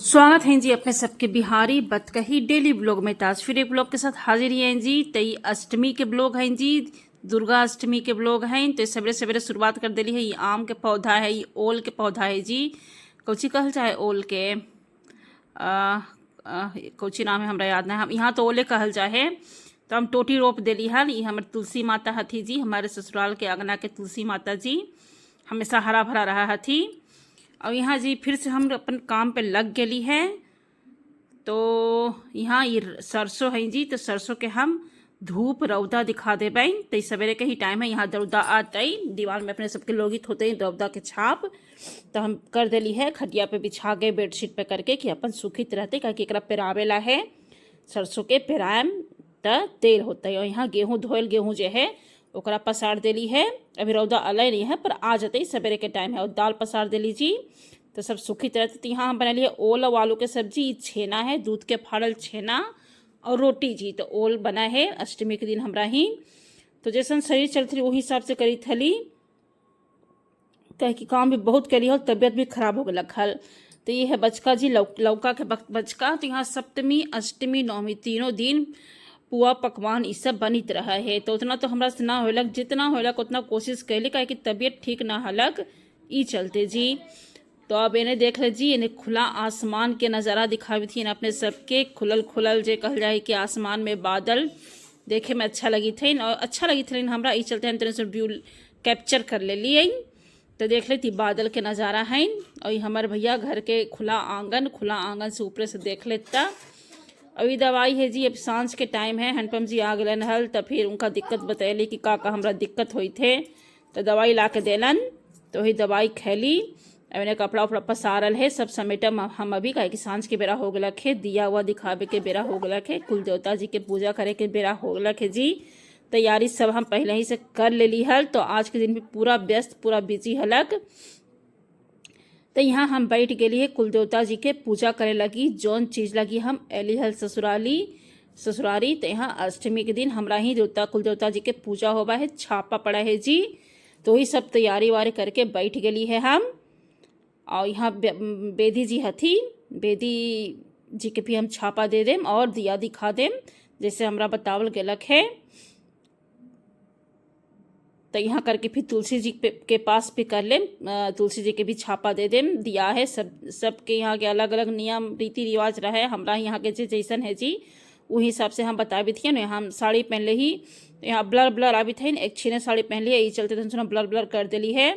स्वागत है जी अपने सबके बिहारी बतकही डेली ब्लॉग में। ताज फिर एक ब्लॉग के साथ हाजिर ही हैं जी। तई अष्टमी के ब्लॉग हैं जी, दुर्गा अष्टमी के ब्लॉग हैं। तो सवेरे सवेरे शुरुआत कर दिली है। ये आम के पौधा है, ये ओल के पौधा है जी। कौची कहल चाहे ओल के कौची नाम है हमरा याद नहीं, हम यहाँ तो ओले कहल चाहे। तो हम टोटी रोप दिली हल। ये हमारे तुलसी माता हथी जी, हमारे ससुराल के आंगना के तुलसी माता जी हमेशा हरा भरा रहा हथी। और यहाँ जी फिर से हम अपन काम पे लग गई है। तो यहाँ ये सरसों है जी, तो सरसों के हम धूप रौदा दिखा देबई। तो सवेरे के ही टाइम है, यहाँ रौदा आतई दीवार में अपने सबके लोगित होते हैं रौदा के छाप। तो हम कर दिली है खटिया पे बिछा के बेडशीट पे करके कि अपन सुखित रहते, क्या एकरा पेरावेला है सरसों के पेरायम त तेल होता है। और यहाँ गेहूँ धोयल गेहूँ जो है ओकरा पसार देली है। अभी रौदा अलय नहीं है पर आ जाते सवेरे के टाइम है। और दाल पसार देली जी, तो सब सुखित रहते। तो यहाँ हम बना लिए ओल और आलू के सब्जी, छेना है दूध के फाड़ल छेना और रोटी जी। तो ओल बना है अष्टमी के दिन हमरा ही। तो जैसन शरीर चलती रही वही हिसाब से करी थली, कह कि काम भी बहुत करी हो, तबियत भी खराब हो गया खल। तो ये है बचका जी, लौका के बचका। तो यहाँ सप्तमी अष्टमी नवमी तीनों दिन पुआ पकवान ये सब बनित रहा है। तो उतना तो हमरा से ना होलक, जितना होलक उतना कोशिश कैली, काहे कि तबीयत ठीक ना हलक ई चलते जी। तो अब इन्हें देख ले जी, इन्हें खुला आसमान के नज़ारा दिखावी थी अपने सबके। खुलल खुलल जे कहल जाए कि आसमान में बादल देखे में अच्छा लगी थे। और अच्छा लगी थे हमरा ई चलते हम तरह व्यू कैप्चर कर ले लिए। तो देख लेती बादल के नज़ारा है। और हमारे भैया घर के खुला आंगन से ऊपर से देख लेता। अभी दवाई है जी, अब सांझ के टाइम है, हैंडपम्प जी आ गलन हल। तो फिर उनका दिक्कत बतैली कि का हमरा दिक्कत हुई थे। तो दवाई ला के देलन, तो वही दवाई खैली। अब इन्हें कपड़ा उपड़ा पसारल है सब समेटम हम अभी, काहे कि सांझ के बेरा हो गलक है, दिया हुआ दिखावे के बेरा हो गलक है, कुल देवता जी के पूजा करे के बेरा हो गलक है जी। तैयारी सब हम पहले ही से कर लेली हल। तो आज के दिन भी पूरा व्यस्त पूरा बिजी हलक। तो यहाँ हम बैठ गए है कुल देवता जी के पूजा करे लगी। जौन चीज़ लगी हम एली हल ससुरारी। तो यहाँ अष्टमी के दिन हमरा ही कुल देवता जी के पूजा होवा है, छापा पड़ा है जी। तो वही सब तैयारी वारी करके बैठ गई है हम। और यहाँ बेदी जी हथी, बेदी जी के भी हम छापा दे देम और दिया दिखा देम जैसे हमरा बतावल गलक है। तो यहाँ करके फिर तुलसी जी के पास भी कर लें, तुलसी जी के भी छापा दे दें। दिया है सबके यहाँ के अलग अलग नियम रीति रिवाज रहे, हमरा यहाँ के जैसन है जी वही हिसाब से हम बता भी थे ना। हम साड़ी पहन ले ही, यहाँ ब्लर आबी थे, एक छीने साड़ी पहन ली है, ये चलते थे ब्लर कर दिली है।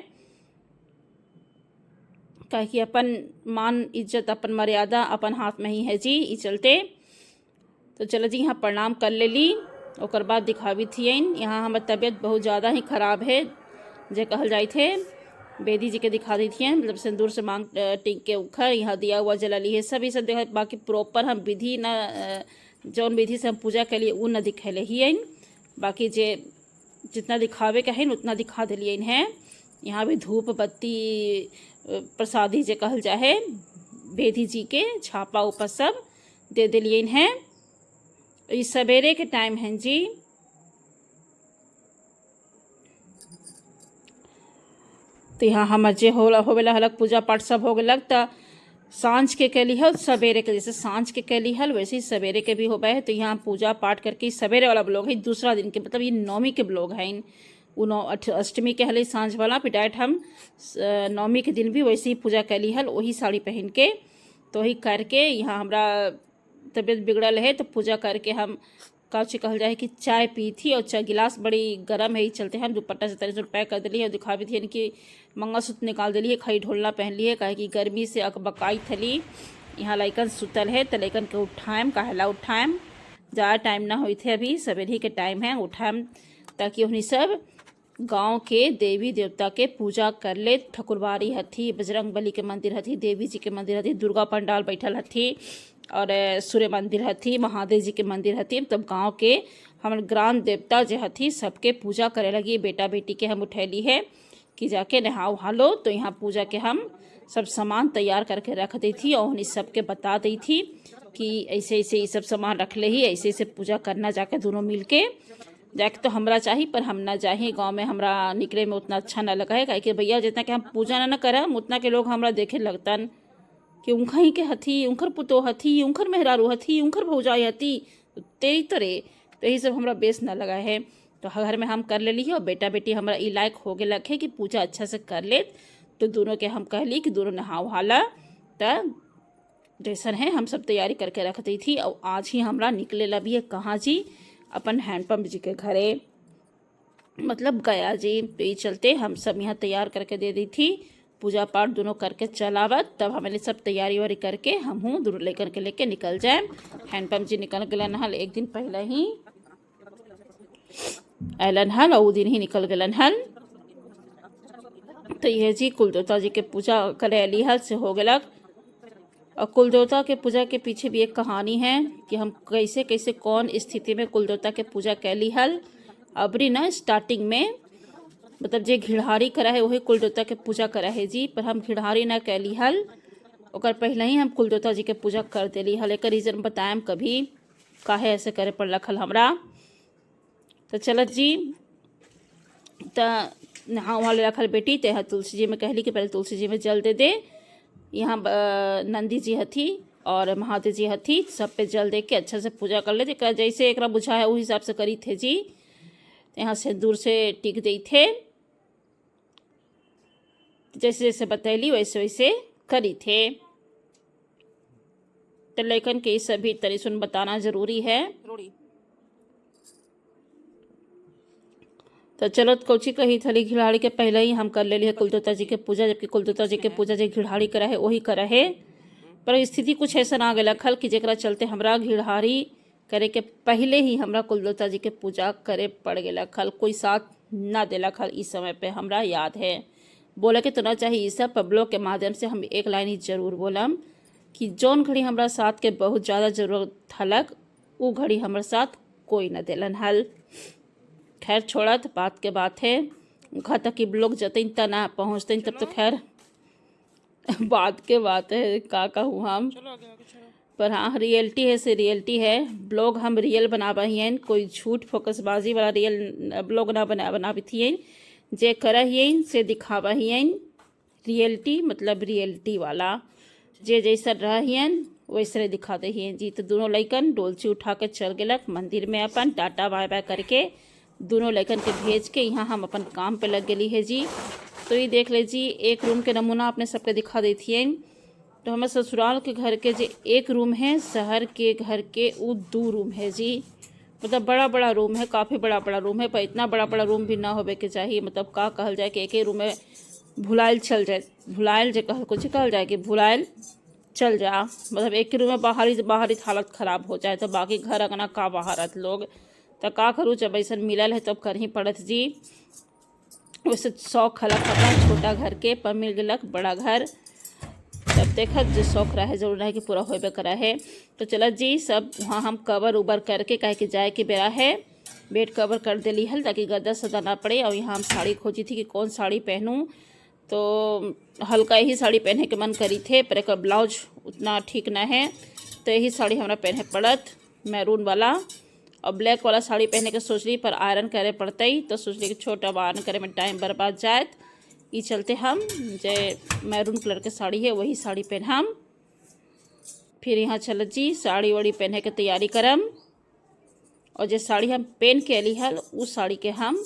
कह कि अपन मान इज्जत अपन मर्यादा अपन हाथ में ही है जी, ये चलते। तो चलो जी यहाँ प्रणाम कर ले ली, और बाद दिखावी थी। यहाँ हमारी तबीयत बहुत ज़्यादा ही ख़राब है जे कहल जाए थे। बेदी जी के दिखा दी थी, मतलब सिंदूर से मांग टिक के उखर यहाँ दिया हुआ जला ली है सब, ये सब देखा। बाकी प्रॉपर हम विधि न जौन विधि से हम पूजा के लिए वो न दिखले ही। बाकी जे जितना दिखावे का है उतना दिखा दिलिए हैं। यहाँ भी धूप बत्ती प्रसादी जे कहल जाए बेदी जी के छापा ऊपर सब दे दिलिए हैं। ये सवेरे के टाइम है जी। तो यहाँ हम जे होवेला हलक पूजा पाठ सब हो गलक। तो सांझ के कैली हल सवेरे के, जैसे सांझ के कैली हल वैसे ही सवेरे के भी हो गए है। तो यहाँ पूजा पाठ करके सवेरे वाला ब्लॉग है, दूसरा दिन के मतलब ये नौमी के ब्लॉग है। वो अष्टमी के हल सांझ वाला, फिर डायरेक्ट हम नौमी के दिन भी वैसे ही पूजा कैली हल वही साड़ी पहन के। तो वही करके यहाँ हमरा तबीयत बिगड़ल है। तो पूजा करके हम काची कहल जाए कि चाय पी थी, और चाय गिलास बड़ी गर्म है, ही चलते हम दुपट्टा से तरह से पैक कर दिली है। और दिखावी थी कि मंगलसूत्र निकाल दिली है, खई ढोलना पहन ली है, काहे कि गर्मी से अकबकाई थली। यहाँ लैकन सुतल है तो लैकन के उठाएम, काहेला उठाएम, ज़्यादा टाइम ना हुई थे, अभी सवेरे के टाइम है उठाएम, ताकि उन्हीं सब गांव के देवी देवता के पूजा कर ले। ठकुरबाड़ी हथी, बजरंग बली के मंदिर हथी, देवी जी के मंदिर हथी, दुर्गा पंडाल बैठल हथी, और सूर्य मंदिर हथी, महादेव जी के मंदिर हथी। तब गांव के हमारे ग्राम देवता जो हथी सबके पूजा करे लगी। बेटा बेटी के हम उठैली है कि जाके नहाओ हालो। तो यहाँ पूजा के हम सब सामान तैयार करके रख दी थी, और उन्हीं सबके बता दी थी कि ऐसे ऐसे ये सब सामान रख ले ही, ऐसे ऐसे पूजा करना जाके दोनों मिल के। जाके तो हमरा चाहिए पर हम ना जाए, गांव में हमरा निकले में उतना अच्छा ना लगा है, काहे कि भैया जितना कि हम पूजा ना करम उतना के लोग हमरा देखे लगतन। कि उनका ही के हथी, उनकर पुतो हथी, उनकर मेहरारू हथी, उनकर भौजाई हथी, तो तेरी तरे तो यही सब हमरा बेस न लगा है। तो घर में हम कर लेली है और बेटा बेटी हमारा ई लायक हो गए है कि पूजा अच्छा से कर ले। तो दोनों के हम कहली कि दोनों नहा वहाला त जैसन है हम सब तैयारी करके रख दी थी। और आज ही हमरा निकले लभी है कहाँ जी, अपन हैंडपम्प जी के घरे, मतलब गया जी। तो ये चलते हम सब यहाँ तैयार करके दे दी थी, पूजा पाठ दोनों करके चलावत। तब हमें सब तैयारी वारी करके हम हूँ दूर लेकर के लेके निकल जाए। हैंडपम्प जी निकल गलन हल एक दिन पहले ही ऐलन हल और दिन ही निकल गलन हल। तो यह जी कुलदेवता जी के पूजा करे अली हल से हो गलक। और कुलदेवता के पूजा के पीछे भी एक कहानी है कि हम कैसे कैसे कौन स्थिति में कुलदेवता के पूजा कैली हल। अबरी ना स्टार्टिंग में मतलब जे घिढ़ारी करा है वही कुलदेवता के पूजा करा है जी, पर हम घिढ़ारी ना कैली हल, ओकर पहले ही हम कुलदेवता जी के पूजा कर देली हल। एक रीज़न बताएम कभी काहे ऐसे करे पड़ रखल हमरा। तो चलत जी तो नहा वहा रखल बेटी तो यहाँ तुलसी जी में कहली कि पहले तुलसी जी में जल दे दे। यहाँ नंदी जी हथी और महादेव जी हथी, सब पे जल दे के अच्छा से पूजा कर ले। जैसे एक बुझा है उस हिसाब से करी थे जी। यहाँ से दूर से टिक दी थे, जैसे जैसे बतैली वैसे वैसे करी थे। तो लेकिन के सभी तरी सुन बताना जरूरी है। तो चलो कोची कही थली घिढ़ाड़ी के पहले ही हम कर ले है कुलदेवता जी के पूजा, जबकि कुलदेवता जी के पूजा जो घिढ़ाड़ी करा है वही करा है। पर स्थिति कुछ ऐसा आ गया खल कि जरा चलते हमरा घिढ़ाड़ी करे के पहले ही हमरा कुलदेवता जी के पूजा करे पड़ गया खल। कोई साथ ना देला खल इस समय पे हमरा याद है। बोले के तो ना चाहिए इस सब ब्लॉग के माध्यम से हम एक लाइन ही जरूर बोलम कि जौन घड़ी हमरा साथ के बहुत ज़्यादा जरूरत हलक वो घड़ी हमारे साथ कोई न दिलन हल। खैर छोड़त बात के बात है, घर तक कि लोग जतन त ना पहुँचते तब तो खैर बात के बात है का कहूँ हम। पर हाँ रियलिटी है से रियलिटी है। ब्लॉग हम रियल बनावा ही, कोई झूठ फोकसबाजी वाला रियल ब्लॉग ना बनावी थी। जे करा ही से दिखावा ही रियलिटी, मतलब रियलिटी वाला जे जैसा रहियन वैसे दिखाते ही जी। तो दोनों लइकन डोलची उठा के चल गलक मंदिर में, अपन टाटा बाय बाय करके दोनों लइकन के भेज के यहाँ हम अपन काम पे लग गई है जी। तो ये देख ले जी, एक रूम के नमूना आपने सबके दिखा दी थी। तो हमारे ससुराल के घर के जो एक रूम है, शहर के घर के वो 2 रूम है जी। मतलब बड़ा बड़ा रूम है, काफ़ी बड़ा बड़ा रूम है, पर इतना बड़ा बड़ा रूम भी ना होवे के चाहिए। मतलब का कहल जाए कि एक ही रूम में भुलाइल चल जाए, भुलाइल जो कुछ कहल जाए कि भुलाइल चल जा। मतलब एक ही रूम में बाहरी हालत ख़राब हो जाए तो बाकी घर अगना का बाहरत लोग तो का करूँ। जब ऐसा मिलल है तब कर ही पड़त जी। वैसे शौक हलक अपना छोटा घर के, पर मिल गलक बड़ा घर। तब देखत जो शौक रहा है जरूर रहे कि पूरा होबे करा है। तो चलत जी सब वहाँ हम कवर उबर करके कहे कि जाए के बेरा है, बेड कवर कर देली हल ताकि गद्दा सदा ना पड़े। और यहाँ हम साड़ी खोजी थी कि कौन साड़ी पहनूँ, तो हल्का ही साड़ी पहने के मन करी थे, पर एक ब्लाउज उतना ठीक ना है। तो यही साड़ी हमरा पहने पड़त मैरून वाला। और ब्लैक वाला साड़ी पहने के सोच ली, पर आयरन करे पड़ते ही, तो सोच ली कि छोटा आयरन करे में टाइम बर्बाद जाए। ये चलते हम जो मैरून कलर के साड़ी है वही साड़ी पहनम। फिर यहाँ चलत जी साड़ी वाड़ी पहने के तैयारी करम। और जो साड़ी हम पहन के अली हल उस साड़ी के हम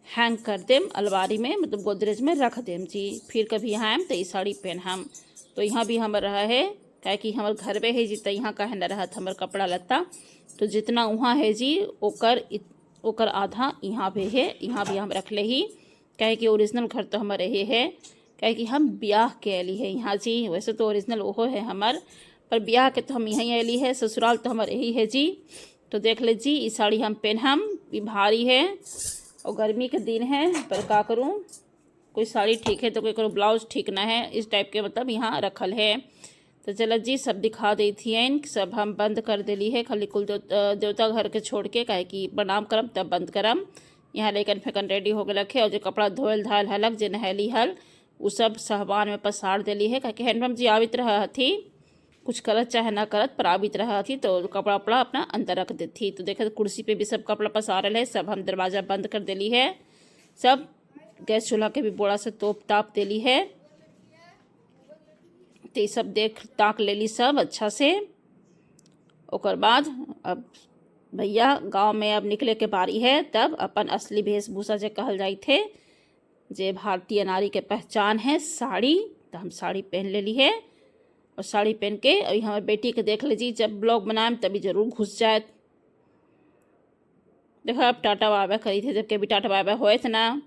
हैंग कर देम अलमारी में, मतलब गोदरेज में रख देम जी। फिर कभी यहाँ आएम तो ये साड़ी पहन हम। तो यहाँ भी हम रहा है क्या कि हमारे घर में है जी, तो यहाँ कहे न रहा था हमारे कपड़ा लत्ता। तो जितना वहाँ है जी ओकर आधा यहाँ भी है, यहाँ भी हम रख ले ही। कहे कि ओरिजिनल घर तो हमारे ही है, कहे कि हम ब्याह के अली है यहाँ जी। वैसे तो ओरिजिनल वो है हमार, पर ब्याह के तो हम यहीं अली है, ससुराल तो हमारे ही है जी। तो देख ले जी ये साड़ी हम पहनम, ये भारी है और गर्मी के दिन है, पर का करूँ, कोई साड़ी ठीक है तो कोई करूँ ब्लाउज ठीक ना है, इस टाइप के मतलब यहाँ रखल है। तो चलो जी सब दिखा दी थी, सब हम बंद कर देली है, खाली कुल देवता घर के छोड़ के, काहे कि प्रणाम करम तब बंद करम। यहाँ लेकिन फेंकन रेडी हो गए है। और जो कपड़ा धोल धाल हलक जो नहली हल वो सब सहबान में पसार देली है, काहे हैंडपम्प जी आवित रहा थी, कुछ करत चाहे ना करत पर आवित रहा थी, तो कपड़ा वपड़ा अपना अंदर रख देती। तो देखे कुर्सी पे भी सब कपड़ा पसारल है, सब हम दरवाज़ा बंद कर देली है। सब गैस चूल्हा के भी बोड़ा से तोप ताप देली है। तो ये सब देख ताक लेली सब अच्छा से। ओकर बाद अब भैया गांव में अब निकले के बारी है। तब अपन असली वेशभूषा जे कहल जाई थे, जे भारतीय नारी के पहचान है साड़ी, तो हम साड़ी पहन लेली है। और साड़ी पहन के अभी हमारे बेटी के देख लीजिए, जब ब्लॉग बनाएम तभी जरूर घुस जाए। देखो अब टाटा बाबा करी थे, जबकि अभी टाटा बाबा होए थे ना।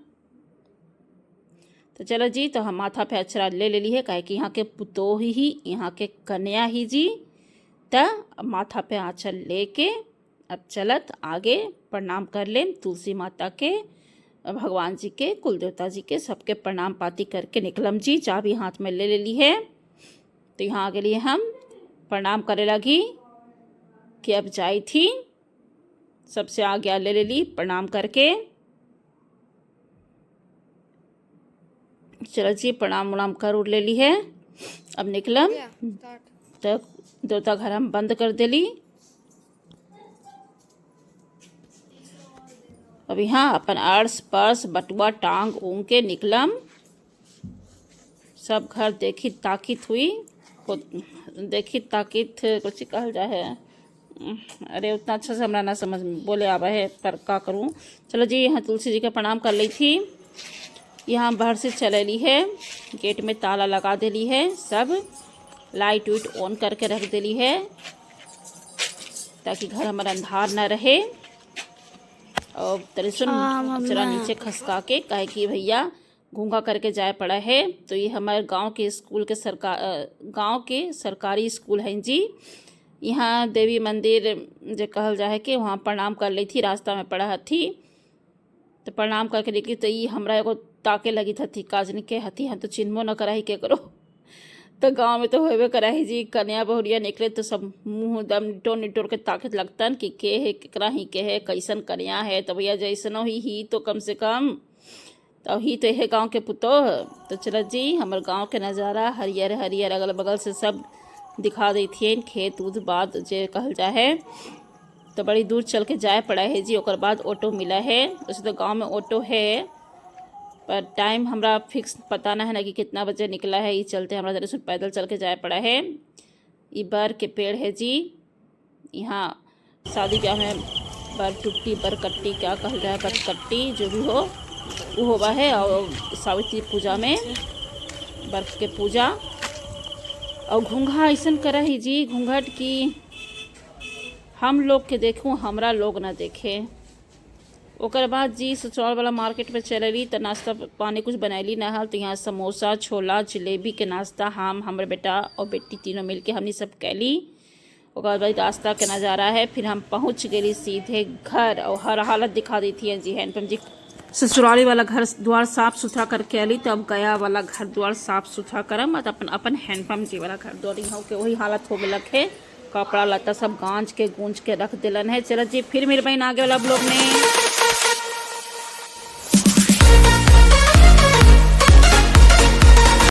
तो चलो जी, तो हम माथा पे अक्षरा ले ली है, काहे कि यहाँ के पुतोह ही यहाँ के कन्या ही जी। तो अब माथा पे आँचल लेके अब चलत आगे प्रणाम कर लें तुलसी माता के, भगवान जी के, कुल देवता जी के, सबके प्रणाम पाती करके निकलम जी। चाबी हाथ में ले ली है। तो यहाँ आगे लिए हम प्रणाम करे लगी कि अब जाई थी, सबसे आज्ञा ले ली प्रणाम करके। चलो जी, प्रणाम उणाम कर उड़ ले ली है। अब निकलम तो देवता घर हम बंद कर देली। अब यहाँ अपन अर्स पर्स बटुआ टांग ऊँग के निकलम। सब घर देखी ताकित हुई, देखी ताकित कुछ कहल जा है। अरे उतना अच्छा से हमरा ना समझ में बोले आवा है, पर का करूँ। चलो जी, यहाँ तुलसी जी का प्रणाम कर ली थी। यहाँ बाहर से चलेली है, गेट में ताला लगा देली है, सब लाइट वाइट ऑन करके रख देली है, ताकि घर हमारा अंधार ना रहे। और तरिसुन अक्षरा नीचे खसका के, काहे कि भैया घूंघा करके जाए पड़ा है। तो ये हमारे गांव के स्कूल के गांव के सरकारी स्कूल हैं जी। यहाँ देवी मंदिर जो कहल जाए कि वहाँ प्रणाम कर ली थी, रास्ता में पड़ा थी। तो प्रणाम करके निकली तो ये हमरा एगो ताके लगी थी, काजनी के हथी हम तो चिन्हबो न करा ही के करो। तो गांव में तो होबे करा ही जी, कन्या बहुरिया निकले तो सब मुँह दम निटोर निटोर के ताकत लगतन कि के है, केकरा ही के है, कैसन कन्या है। तो भैया जैसनो ही तो कम से कम तो ही तो है गांव के पुतोह। तो चलो जी, हमारे गांव के नज़ारा हरियर हरियर अगल बगल से सब दिखा देती है, खेत उत बाद जे कहल जाए। तो बड़ी दूर चल के जाए पड़ा है जी। ओकर बाद ऑटो मिला है। वैसे तो गांव में ऑटो है, पर टाइम हमरा फिक्स पता ना है ना कि कितना बजे निकला है। ये चलते हमरा जरा पैदल चल के जाए पड़ा है। ये बर के पेड़ है जी। यहाँ शादी ब्याह में बर टुट्टी, बर कट्टी क्या कहल जाए, कट्टी जो भी हो वो होवा है। और सावित्री पूजा में बर्फ के पूजा। और घूंघा ऐसा करा ही जी, घूंघट की हम लोग के देखूँ, हमरा लोग ना देखे। ओकर बाद जी ससुराल वाला मार्केट में चलली तो नाश्ता पानी कुछ बनैली ना हल। तो यहाँ समोसा, छोला, जलेबी के नाश्ता हम हमारे बेटा और बेटी तीनों मिलके हमने सब कैली। ओकर बाद रास्ता के नज़ारा है। फिर हम पहुँच गए सीधे घर, और हर हालत दिखा दी थी जी। हैंडपम्प जी ससुराली वाला घर द्वार साफ सुथरा करके आली, तब गया वाला घर द्वार साफ सुथरा करम। अपन अपन हैंडपम्प जी वाला घर द्वार यहाँ के वही हालत हो गलक है। कपड़ा लत्ता सब गांज के गूंज के रख दिलन है। चलो जी, फिर मिलबे आगे वाला ब्लॉग में।